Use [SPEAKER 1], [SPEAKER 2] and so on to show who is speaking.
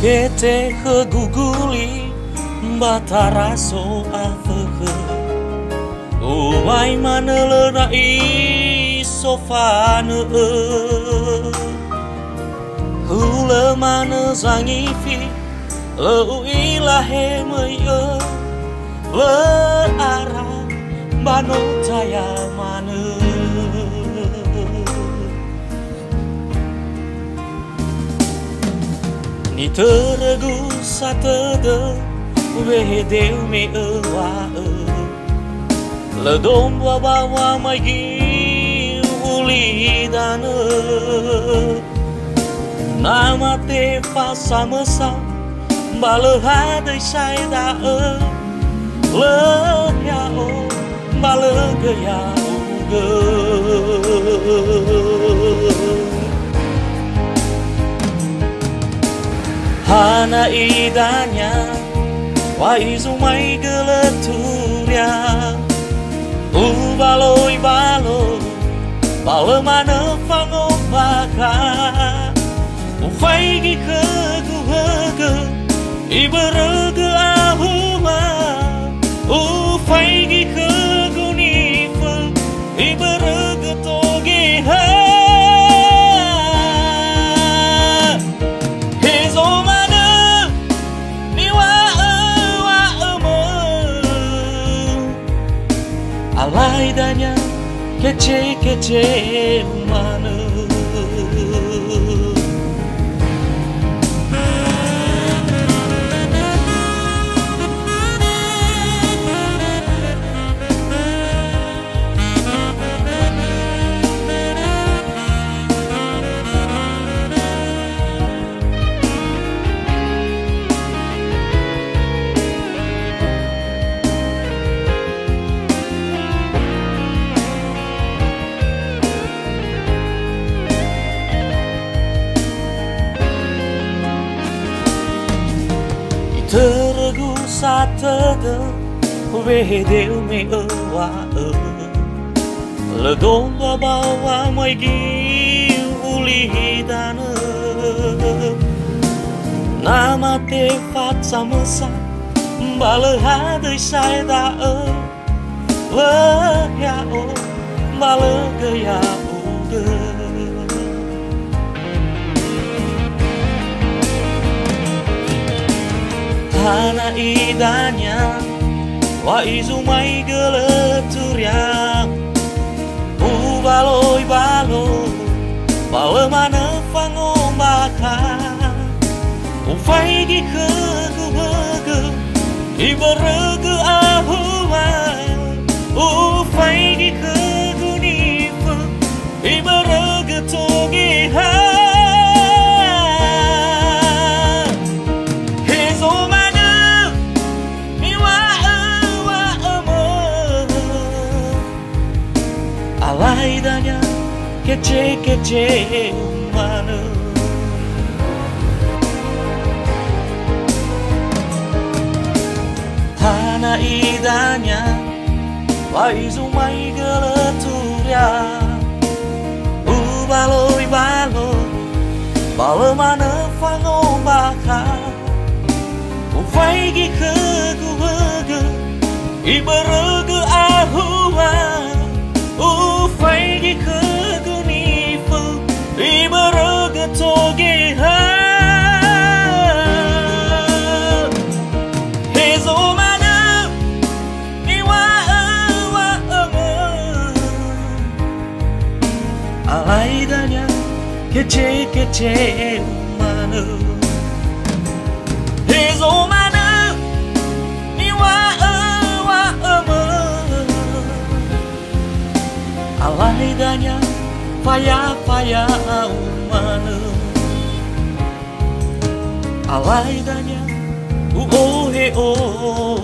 [SPEAKER 1] Kete heguguli bataraso afehe Uwai manelena isofane Hule mane zangifi Leu ilahe meye Le ara bano taya mane Ni teregu satede Wehe deu me ewa Le domba bawa magi uli dane Nama te fa samesa Bale hadai sai da Le ya o bale ge ya ge Hana idanya wa izumai geleturia Ubaloi balo bale mana fango baka Ufaigi ke guhege iberege ahuma Ufaigi ke gunife iberege togeha Alaidanya kece-kece mana Teregu satede wehe deu me ewa Le domba bawa magi uli dane Nama te fat samesa Bale hadai sai da Le ya o bale ge ya o ge Hana idanya wa izumai geleturia Ubaloi balo bale mana fango baka Ufaigi ke guhege iberege ahuma Ufaigi ke gunife iberege togeha Alaidanya kece-kece mana Hana idanya wa izumai geleturia Ubaloi balo bale mana fango baka Ufaigi ke guhege iberege ahuma Ufaigi ke gunife iberege togeha Hezo mana niwa ewa Alaidanya kece-kece mana Hezo mana niwa ewa Alaidanya faya-faya umane Alaidanya oh he oh